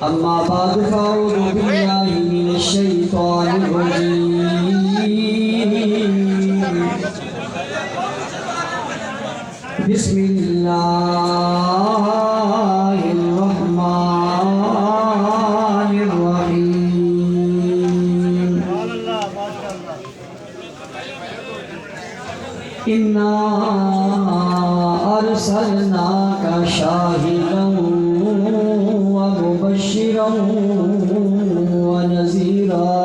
أما بعد فأعوذ بالله من الشيطان الرجيم بسم الله الرحمن الرحيم إنا أرسلناك شاهدا ومبشرا ونذيرا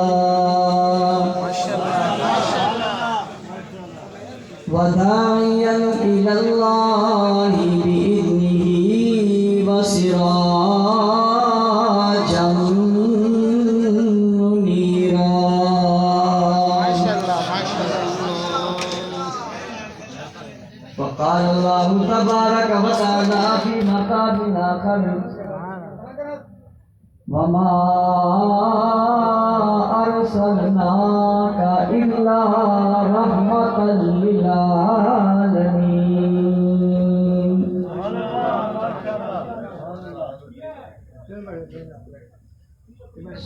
وداعيا إلى الله بإذنه وسراجا منيرا. وقال الله تبارك وتعالى في مقام آخر وما أرسلناك إلا رحمة للعالمين.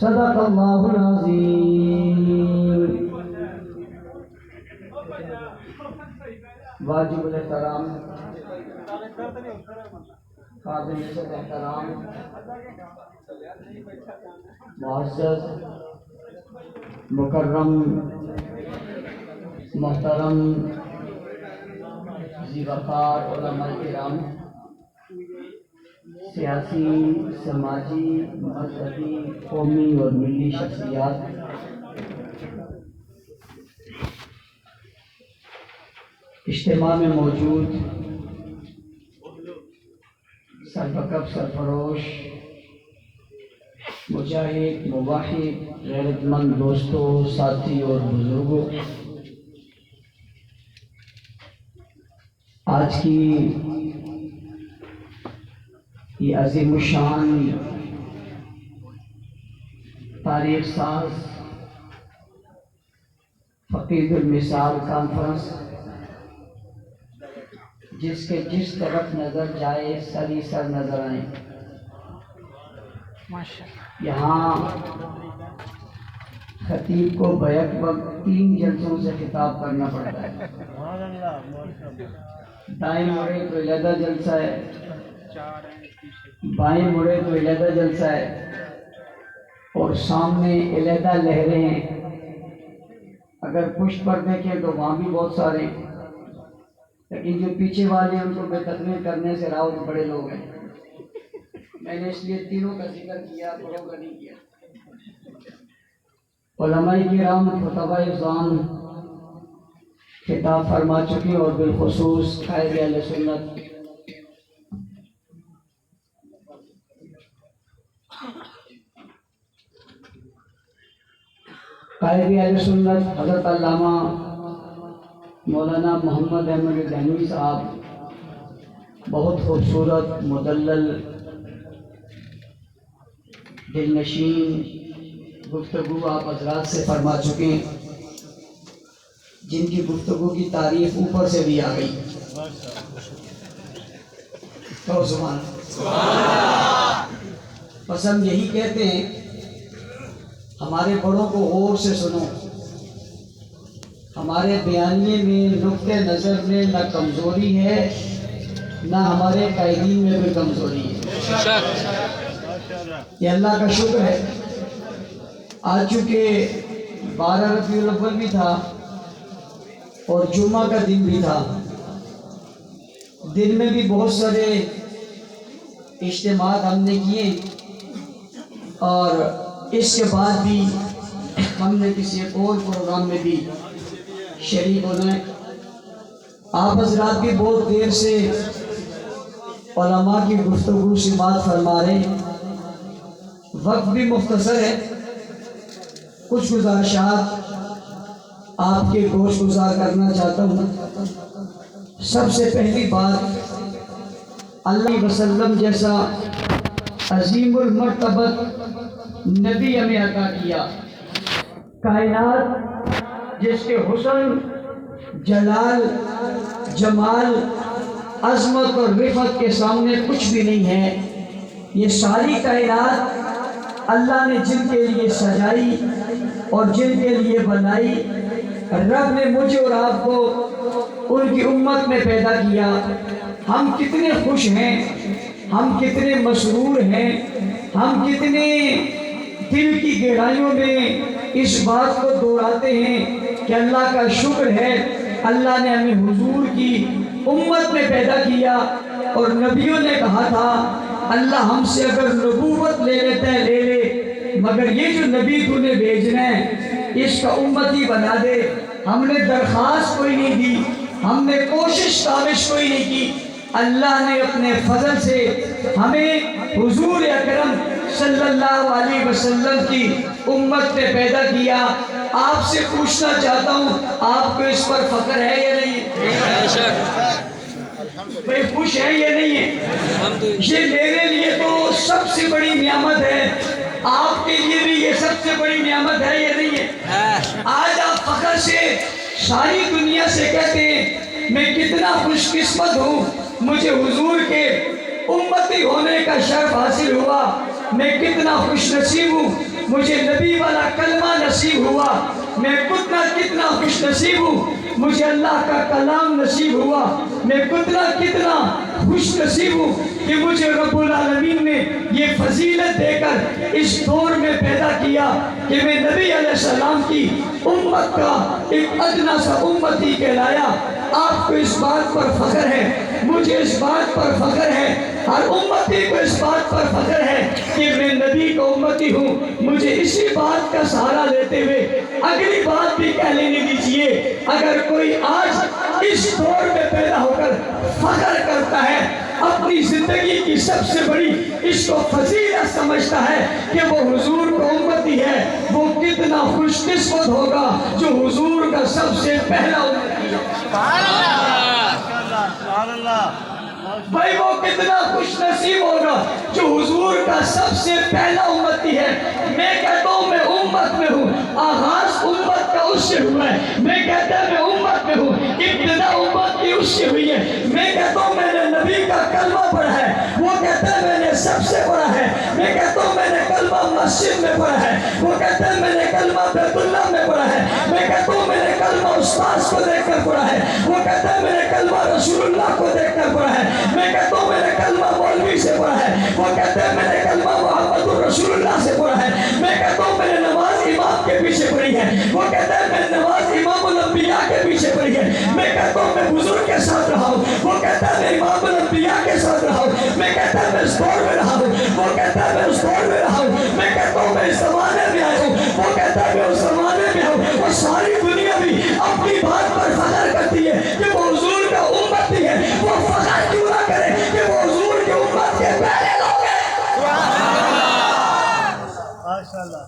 صدق الله العظيم. واجب الاحترام قابل احترام معزز مکرم محترم ذی وقار علماء کرام، سیاسی، سماجی، مذہبی، قومی اور ملی شخصیات، اجتماع میں موجود سربکف سرفروش مجاہد، موحد، غیرت مند دوستوں، ساتھی اور بزرگوں، آج کی یہ عظیم الشان تاریخ ساز فقید المثال کانفرنس، جس کے جس طرف نظر جائے سر ہی سر نظر آئیں، یہاں خطیب کو بیک وقت 3 جلسوں سے خطاب کرنا پڑتا ہے. دائیں مڑے تو علیحدہ جلسہ ہے، بائیں مڑے تو علیحدہ جلسہ ہے، اور سامنے علیحدہ لہریں ہیں. اگر پشت پر دیکھیں تو وہاں بھی بہت سارے ہیں، لیکن جو پیچھے والے ہیں ان کو بے تکمیل کرنے سے راوت بڑے لوگ ہیں. میں نے اس لیے تینوں کا ذکر کیا، بڑوں کا نہیں کیا. علماء کرام خطبہ اذان خطاب فرما چکے، اور بالخصوص قائد اہل سنت حضرت علامہ مولانا محمد احمد دہلوی صاحب بہت خوبصورت، مدلل، دل نشین گفتگو آپ حضرات سے فرما چکے ہیں، جن کی گفتگو کی تعریف اوپر سے بھی آ گئی. تو سبحان اللہ. بس ہم یہی کہتے ہیں ہمارے بڑوں کو غور سے سنو. ہمارے بیانیے میں نقطہ نظر میں نہ کمزوری ہے، نہ ہمارے قائدین میں بھی کمزوری ہے. یہ اللہ کا شکر ہے. آج چونکہ 12 ربیع الاول بھی تھا اور جمعہ کا دن بھی تھا، دن میں بھی بہت سارے اجتماعات ہم نے کیے، اور اس کے بعد بھی ہم نے کسی ایک اور پروگرام میں بھی شریک ہونا ہے. آپ حضرات بھی بہت دیر سے علماء کی گفتگو سے بات فرما رہے ہیں. وقت بھی مختصر ہے. کچھ گزارشات آپ کے گوش گزار کرنا چاہتا ہوں. سب سے پہلی بات، اللہ علیہ وسلم جیسا عظیم المرتبت نبی ہمیں عطا کیا. کائنات جس کے حسن، جلال، جمال، عظمت اور رفعت کے سامنے کچھ بھی نہیں ہے. یہ ساری کائنات اللہ نے جن کے لیے سجائی اور جن کے لیے بنائی، رب نے مجھے اور آپ کو ان کی امت میں پیدا کیا۔ ہم کتنے خوش ہیں، ہم کتنے مسرور ہیں، ہم کتنے دل کی گہرائیوں میں اس بات کو دہراتے ہیں کہ اللہ کا شکر ہے، اللہ نے ہمیں حضور کی امت میں پیدا کیا۔ اور نبیوں نے کہا تھا اللہ ہم سے اگر نبوت لے لیتا ہے لے لے، مگر یہ جو نبی تو نے بھیجنا ہے اس کا امتی بنا دے۔ ہم نے درخواست کوئی نہیں دی، ہم نے کوشش کاوش کوئی نہیں کی، اللہ نے اپنے فضل سے ہمیں حضور اکرم صلی اللہ علیہ وسلم کی امت میں پیدا کیا۔ آپ سے پوچھنا چاہتا ہوں آپ کو اس پر فخر ہے یا نہیں ہے؟ بھئی خوش ہے یا نہیں ہے؟ یہ میرے لیے تو سب سے بڑی نعمت ہے، آپ کے لیے بھی یہ سب سے بڑی نعمت ہے یا نہیں ہے؟ آج آپ فخر سے ساری دنیا سے کہتے ہیں میں کتنا خوش قسمت ہوں، مجھے حضور کے امتی ہونے کا شرف حاصل ہوا، میں کتنا خوش نصیب ہوں، مجھے نبی والا کلمہ نصیب ہوا، میں کتنا خوش نصیب ہوں، مجھے اللہ کا کلام نصیب ہوا، میں کتنا خوش نصیب ہوں کہ مجھے رب العالمین نے یہ فضیلت دے کر اس دور میں پیدا کیا کہ میں نبی علیہ السلام کی امت کا ایک ادنا سا امتی کہلایا۔ آپ کو اس بات پر فخر ہے، مجھے اس بات پر فخر ہے، ہر امتی کو اس بات پر فخر ہے کہ میں نبی کا امتی ہوں۔ مجھے اسی بات کا سہارا لیتے ہوئے اگلی بات بھی کہہ لینے دیجئے، اگر کوئی آج اس دور میں پیدا ہو کر فخر کرتا ہے، اپنی زندگی کی سب سے بڑی اس کو فضیلت سمجھتا ہے کہ وہ حضور کا امتی ہے، وہ کتنا خوش قسمت ہوگا جو حضور کا سب سے پہلا امتی ہے۔ بھائی وہ کتنا خوش نصیب ہوگا جو حضور کا سب سے پہلا امتی ہے۔ میں کہتا ہوں میں امت میں ہوں، آغاز امت کا اس سے ہوا ہے، میں کہتا ہوں میں امت میں ہوں، ابتدا امت کی اس سے ہوئی ہے۔ میں کہتا ہوں میں نے نبی کا کلمہ پڑھا ہے، وہ کہتا ہے میں نے سب سے پڑھا ہے۔ میں کہتا ہوں میں نے کلمہ مسجد میں پڑھا ہے، وہ کہتا ہے میں نے کلمہ بیت اللہ میں پڑھا ہے۔ میں کہتا ہوں میں نے کلمہ استاذ کو دیکھ کر پڑھا ہے، وہ کہتا ہے میں نے کلمہ رسول اللہ کو دیکھ کر پڑھا ہے۔ میں کہتا ہوں میں نے کلمہ مولوی سے پڑھا ہے، وہ کہتا ہے میں نے کلمہ محمد الرسول اللہ سے پڑھا ہے۔ میں کہتا ہوں میں نے نماز امام کے پیچھے پڑھی ہے، وہ کہتا ہے میں نے نماز امام الانبیاء کے پیچھے پڑھی ہے۔ میں کہتا ہوں میں بزرگ کے ساتھ رہا ہوں، وہ کہتا ہے میں امام الانبیاء کے ساتھ رہا ہوں۔ میں کہتا ہے میں اس دور میں رہا ہوں، وہ کہتا ہے میں اس دور میں رہا ہوں۔ میں کہتا ہوں میں اس زمانے میں آیا ہوں، وہ کہتا ہے میں اس زمانے میں ہوں۔ اور ساری دنیا بھی اپنی بات پر فخر کرتی ہے کہ وہ حضور کا امتی ہے، وہ فخر کیوں نہ کرے کہ وہ حضور کے امت کے پہلے لوگ ہیں۔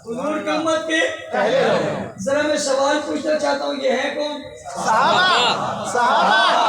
حضور کی امت کے پہلے لوگ ہیں۔ ذرا میں سوال پوچھنا چاہتا ہوں یہ ہے کون؟ صحابہ، صحابہ۔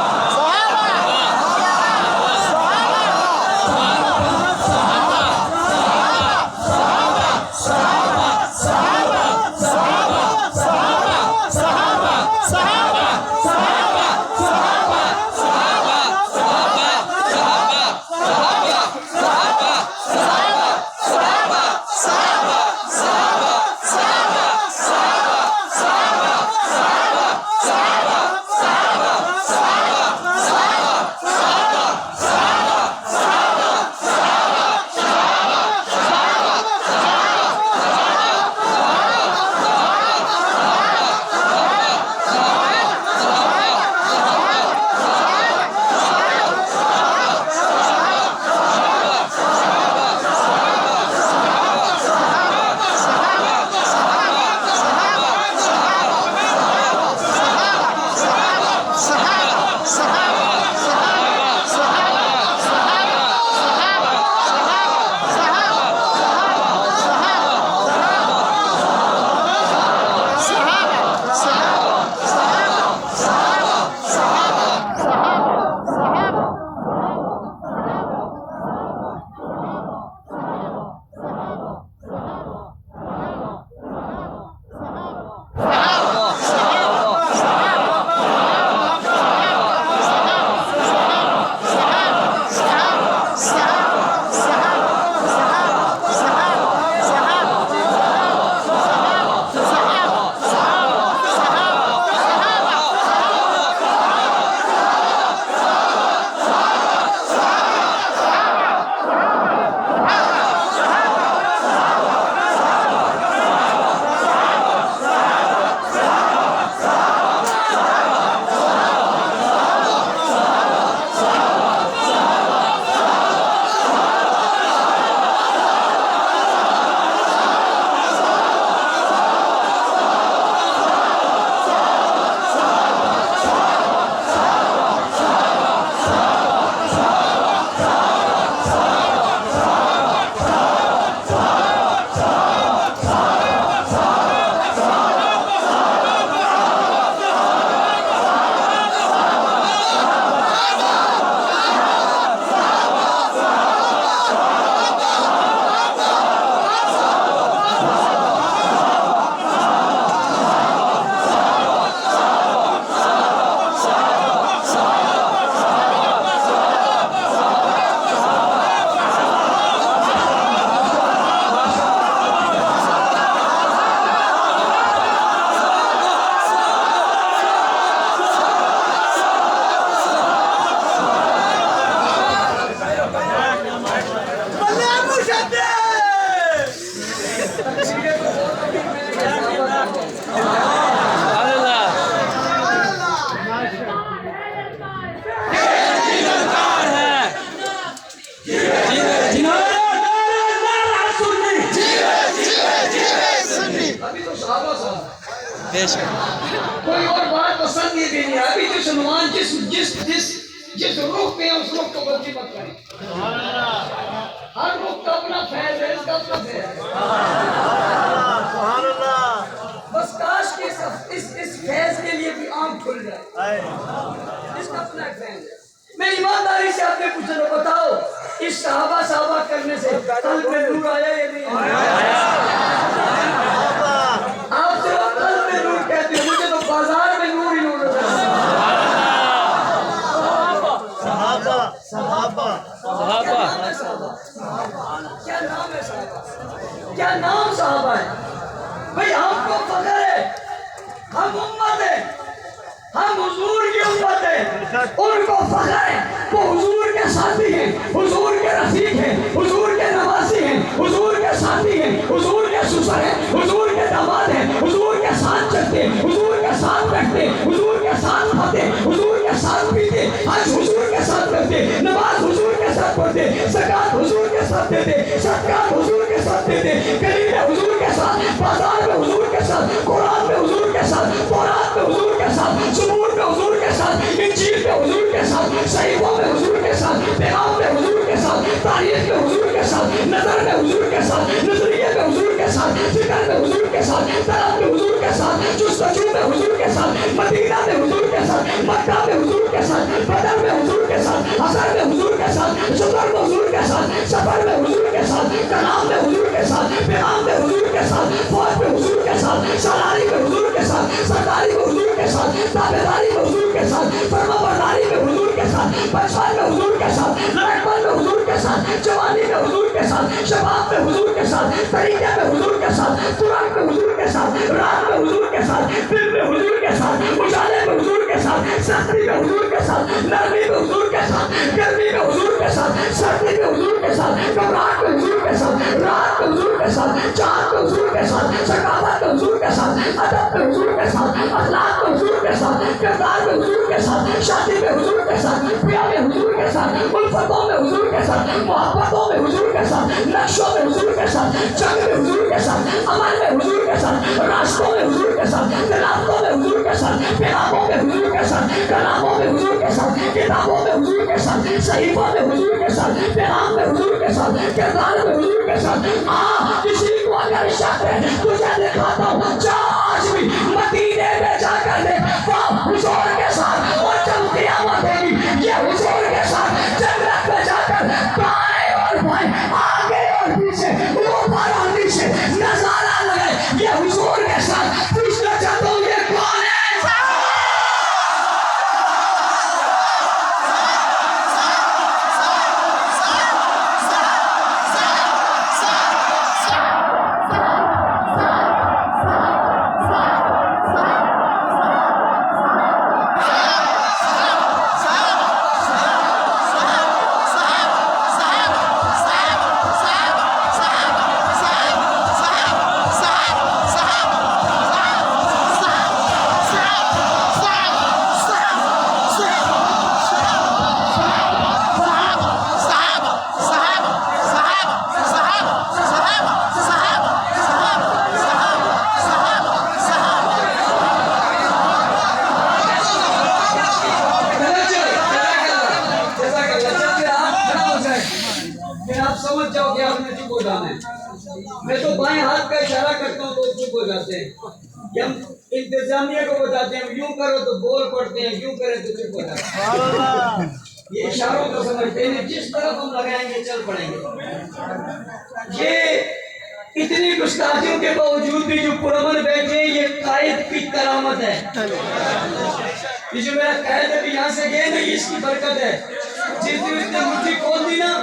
کوئی اور بات پسند نہیں دینی ہے ابھی جس عنوان جس رخ پہ اس رخ کو غلطی مت کریں ہر رخ کا اپنا فیض ہے اس کا اپنا فیض ہے بس کاش کہ اس فیض کے لیے بھی آنکھ کھل جائے اس کا اپنا ایک فیض ہے میں ایمانداری سے آپ نے پوچھا تو بتاؤ اس صحابہ کرنے سے قلب میں نور آیا یا نہیں آیا آپ سے قلب میں نور کہتے ہیں مجھے تو بازار میں نور ہی نور نظر صحابہ کیا نام ہے صحابہ کیا نام صحابہ ہے بھئی ہم کو فخر ہے ہم امت ہے ہم حضور کی امت ہے ان کو فخر ہے وہ حضور کے ساتھی ہیں حضور کے رفیق ہیں حضور کے نواسی ہیں حضور کے ساتھی ہیں حضور کے سسر ہیں حضور کے داماد ہیں حضور کے ساتھ چلتے حضور کے ساتھ بیٹھتے حضور کے ساتھ کھاتے حضور کے ساتھ پیتے حج حضور کے ساتھ کرتے نماز حضور کے ساتھ پڑھتے زکات حضور کے ساتھ دیتے صدقات حضور کے ساتھ دیتے گلی میں حضور کے ساتھ بازار میں حضور کے ساتھ قرآن میں حضور کے ساتھ تورات میں حضور کے ساتھ زبور میں حضور کے ساتھ انجیل میں حضور کے ساتھ صحیفوں میں حضور کے ساتھ پیغام میں حضور کے ساتھ تاریخ میں حضور کے ساتھ نظر میں حضور کے ساتھ نظریے میں حضور کے ساتھ فکر میں حضور کے ساتھ طلب میں حضور کے ساتھ جستجو میں حضور کے ساتھ مدینہ میں حضور کے ساتھ مکہ میں حضور کے ساتھ بدر میں حضور کے ساتھ حسن میں حضور کے ساتھ شکر میں حضور کے ساتھ سفر میں حضور کے ساتھ کلام میں حضور کے ساتھ پیغام میں حضور کے ساتھ فوج میں حضور کے ساتھ سالاری میں حضور کے ساتھ سرداری میں حضور کے ساتھ تابعداری میں حضور کے ساتھ فرما برداری میں حضور کے ساتھ بچپن میں حضور کے ساتھ لڑکپن میں حضور کے ساتھ جوانی میں حضور کے ساتھ شباب میں حضور کے ساتھ طریقے میں حضور کے ساتھ قرآن میں حضور کے ساتھ رات میں حضور کے ساتھ دل میں حضور کے ساتھ اجالے میں حضور کے ساتھ سختی میں حضور کے ساتھ نرمی میں حضور کے ساتھ گرمی میں حضور کے ساتھ سردی میں حضور کے ساتھ گھبراہٹ میں حضور کے ساتھ رات میں حضور کے ساتھ چاند میں حضور کے ساتھ ثقافت میں حضور کے ساتھ ادب میں حضور کے ساتھ اخلاق میں حضور کے ساتھ کردار میں حضور کے ساتھ شادی میں حضور کے ساتھ بیاہ میں حضور کے ساتھ الفتوں میں حضور کے ساتھ محبتوں میں حضور کے ساتھ نقشوں میں حضور کے ساتھ جنگ میں حضور کے ساتھ عمل میں حضور کے ساتھ راستوں میں حضور کے ساتھ تلافتوں میں حضور کے ساتھ پیغاموں میں حضور کے ساتھ کلاموں میں حضور کے ساتھ کتابوں میں حضور کے ساتھ صحیفوں میں حضور کے ساتھ پیغام میں حضور کے ساتھ کردار میں حضور کے ساتھ کسی کو اگر شک ہے تجھے دکھاتا ہوں جا آج بھی مدینے میں جا کر دے حضور کے ساتھ اور جب قیامت ہوگی یہ حضور کے ساتھ جنت میں جا کر بائیں اور بائیں آگے اور پیچھے اوپر اور نیچے نظارہ لگے یہ حضور کے ساتھ پوچھنا چاہتا ہوں یہ کون ہے میں تو بائیں ہاتھ کا اشارہ کرتا ہوں تو چپ ہو جاتے ہیں کہ ہم انتظامیہ کو بتاتے ہیں یوں کرو تو بول پڑتے ہیں یوں کریں تو چپ ہو جاتے ہیں یہ اشاروں کو سمجھتے ہیں جس طرف ہم لگائیں گے چل پڑیں گے یہ اتنی گستاخیوں کے باوجود بھی جو پرامن بیٹھے یہ قائد کی کرامت ہے یہ جو میرا قائد ابھی یہاں سے گئے نا اس کی برکت ہے جس دن اس نے مٹھی کھول دی نا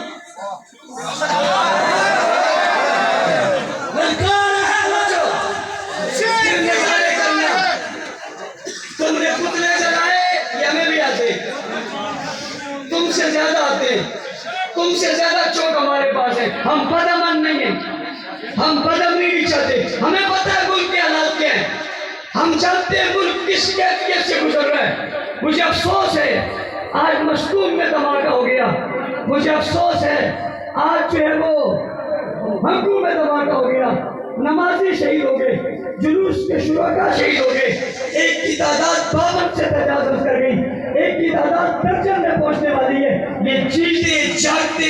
تم نے پتلے جلائے یہ ہمیں بھی آتے تم سے زیادہ آتے تم سے زیادہ چوک ہمارے پاس ہے ہم بدامن نہیں ہیں ہم بدم نہیں چاہتے ہمیں پتہ ہے ملک کے حالات کیا ہیں ہم جانتے ہیں ملک کس کیفیت سے گزر رہا ہے مجھے افسوس ہے آج مشتوم میں دھماکہ ہو گیا مجھے افسوس ہے آج جو ہے وہ ہنگو میں دھماکہ ہو گیا نمازی شہید ہو گئے جلوس کے شرکا شہید ہو گئے، ایک کی تعداد 52 سے تجاوز کر گئی، ایک کی تعداد درجن میں پہنچنے والی ہے۔ یہ جیتے جاگتے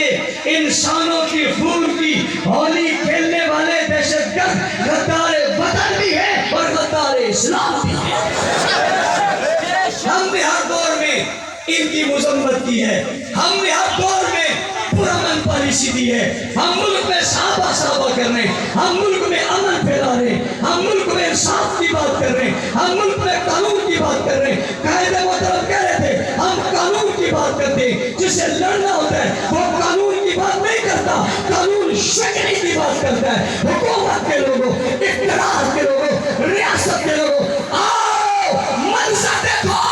انسانوں کی خون کی ہولی کھیلنے والے دہشت گرد غدار وطن بھی ہے اور غدار اسلام بھی ہے۔ ہم نے ہر دور میں ان کی مذمت کی ہے، ہم نے ہر دور میں پرامن پالیسی دی ہے، ہم ملک میں صحابہ کر رہے ہیں، ہم ملک میں امن پھیلا رہے ہیں، ہم ملک میں انصاف کی بات کر رہے ہیں، ہم ملک میں قانون کی بات کر رہے ہیں۔ قائد محترم کہہ رہے تھے ہم قانون کی بات کرتے ہیں، جسے لڑنا ہوتا ہے وہ قانون کی بات نہیں کرتا، قانون شکنی کی بات کرتا ہے۔ حکومت کے لوگوں، اقتدار کے لوگوں، ریاست کے لوگوں، آؤ منظر دیکھو،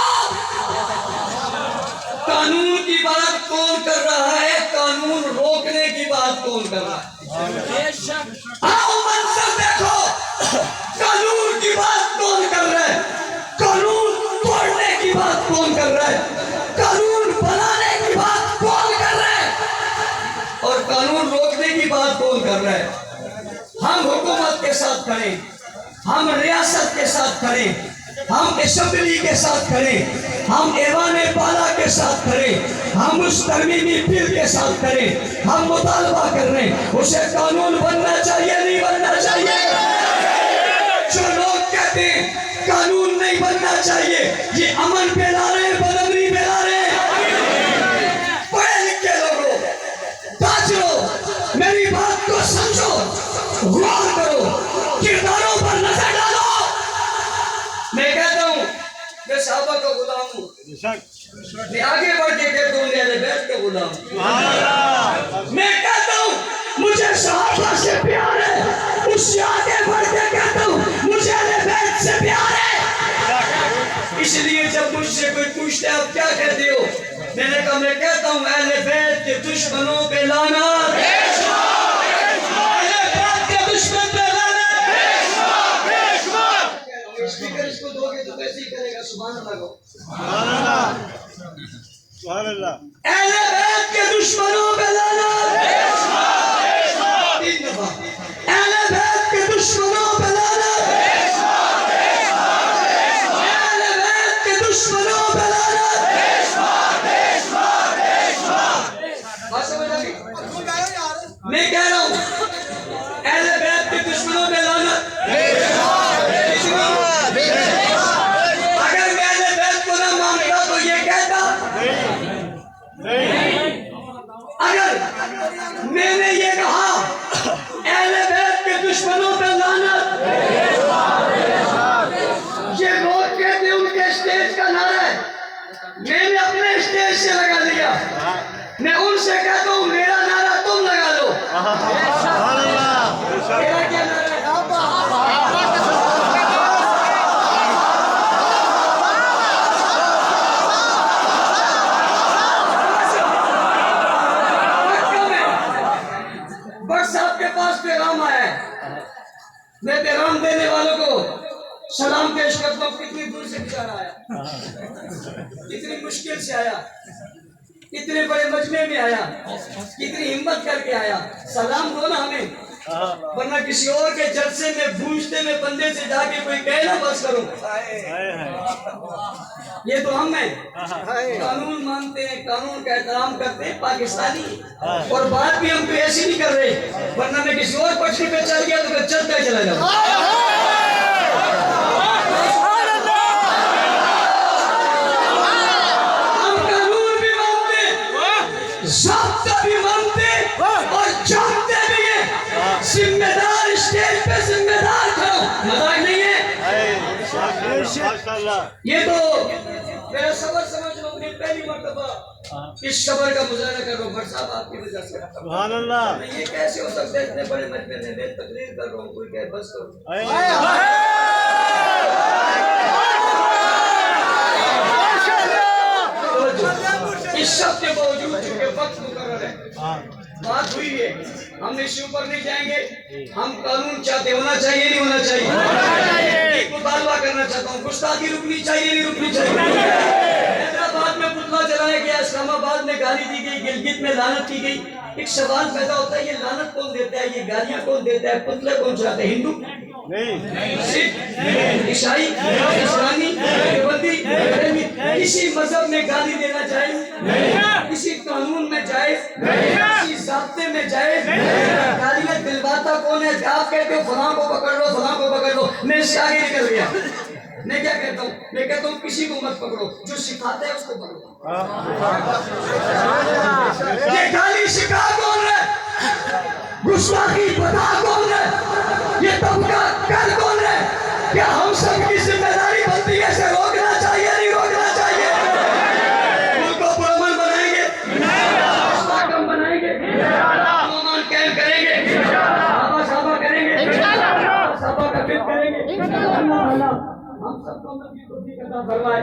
قانون کی بات کون کر رہا ہے، قانون روکنے کی بات کون کر رہا ہے؟ آؤ منظر دیکھو، قانون کی بات کون کر رہا ہے، قانون توڑنے کی بات کون کر رہا ہے، قانون بنانے کی بات کون کر رہا ہے، اور قانون روکنے کی بات کون کر رہا ہے؟ ہم حکومت کے ساتھ کھڑے، ہم ریاست کے ساتھ کھڑے، ہم اسمبلی کے ساتھ کھڑے، ہم ایوان بالا کے ساتھ کھڑے، ہم اس ترمیمی بل کے ساتھ کھڑے، ہم مطالبہ کر رہے ہیں اسے قانون بننا چاہیے نہیں بننا چاہیے؟ جو لوگ کہتے ہیں قانون نہیں بننا چاہیے یہ امن پھیلا رہے ہیں، بدامنی پھیلا رہے ہیں۔ پڑھے لکھے لوگوں، تاجروں، میری بات کو سمجھو، غور کرو، کرداروں پر نظر ڈالو۔ میں کہتا ہوں میں صحابہ کا غلام ہوں، میں آگے بڑھ کے کہتا ہوں میں اہل بیت کا غلام ہوں۔ میں کہتا ہوں مجھے صحابہ سے پیار ہے، اس سے آگے بڑھ کے کہتا ہوں مجھے اہل بیت سے پیار ہے۔ اس لیے جب مجھ سے کوئی پوچھتے ہے آپ کیا کہتے ہو، میں نے کہا میں کہتا ہوں اہل بیت کے دشمنوں پہ لعنت، اہل بیت کے دشمن پہ لعنت۔ اسپیکر اس کو دو گے تو کیسے ہی کرے گا؟ سبحان اللہ کو سبحان اللہ، سبحان اللہ۔ اہل بیت کے دشمنوں پہ لعنت، تین دفعہ اہل بیت کے دشمنوں پہ لعنت، اہل بیت کے دشمنوں پہ لعنت۔ بات سمجھ آ گئی؟ میں کہہ رہا ہوں اہل بیت کے دشمنوں پہ لعنت۔ اگر میں اہل بیت کو نہ مانتا تو یہ کہتا، اگر میں نے یہ کہا اہل بیت کے دشمنوں پہ لعنت، یہ لوگ کہتے ہیں ان کے اسٹیج کا نعرہ ہے، میں نے اپنے اسٹیج سے لگا لیا، میں ان سے کہتا ہوں میرا نعرہ تم لگا لو۔ میرا کیا نعرہ ہے؟ صاحب کے پاس پیغام آیا ہے، میں پیغام دینے والوں کو سلام پیش کرتا ہوں۔ کتنی دور سے بیچارہ آیا، کتنی مشکل سے آیا، کتنے بڑے مجمع میں آیا، کتنی ہمت کر کے آیا۔ سلام دو نا ہمیں، ورنہ کسی اور کے جلسے میں گونجتے میں بندے سے جا کے کوئی کہے نا بس کرو۔ یہ تو ہم ہیں، قانون مانتے ہیں، قانون کا احترام کرتے ہیں، پاکستانی، اور بات بھی ہم کوئی ایسی نہیں کر رہے، ورنہ میں کسی اور پٹری پہ چل گیا تو میں چلتا ہی چلا جاؤں۔ ہم قانون بھی مانتے، ضابطہ بھی مانتے اور جانتے بھی ہیں، ذمہ دار اسٹیج پہ ذمہ دار کھڑو، مذاق نہیں ہے۔ یہ تو میرا صبر سمجھ لو، اپنی پہلی مرتبہ اس صبر کا مظاہرہ کر رہا ہوں، بھٹ صاحب آپ کی وجہ سے۔ سبحان اللہ، یہ کیسے ہو سکتا ہے اتنے بڑے مجمع میں میں تقریر کر رہا ہوں، کوئی کہے بس کرو۔ اس سب کے باوجود چونکہ وقت مقرر ہے، بات ہوئی ہے، ہم اس کے اوپر نہیں جائیں گے۔ ہم قانون چاہتے ہونا چاہیے نہیں ہونا چاہیے؟ ایک مطالبہ کرنا چاہتا ہوں، گستاخی رکنی چاہیے نہیں رکنی چاہیے؟ حیدرآباد میں پتلا جلایا گیا، اسلام آباد میں گالی دی گئی، گلگت میں لعنت کی گئی۔ ایک سوال پیدا ہوتا ہے یہ لعنت کون دیتا ہے، یہ گالیاں کون دیتا ہے، پتلے کون چلاتے ہیں؟ ہندو؟ سکھ، عیسائی، اسلامی، دیوبندی، بریلوی، کسی مذہب میں گالی دینا جائز، کسی قانون میں جائز، کسی ضابطے میں جائز. گالیاں دلواتا کون ہے؟ آپ کہتے ہو فلاں کو پکڑ لو، فلاں کو پکڑ لو. میں اس سے آگے نکل گیا. میں کیا کہتا ہوں؟ میں کہتا ہوں کسی کو مت پکڑو، جو سکھاتا ہے اس کو پکڑو. یہ گالی سکھا کون ہے؟ گستاخی بتا کون ہے؟ یہ طبقہ کر کون ہے؟ کیا ہم سب کی ذمہ داری بنتی ہے اسے روکنا چاہیے نہیں روکنا چاہیے؟ ملک کو پرامن بنائیں گے، مستحکم بنائیں گے، امن قائم کریں گے، صحابہ کریں گے، صحابہ کا فکر کریں گے. اللہ تعالیٰ ہم سب کو عمل کی توفیق عطا فرمائے.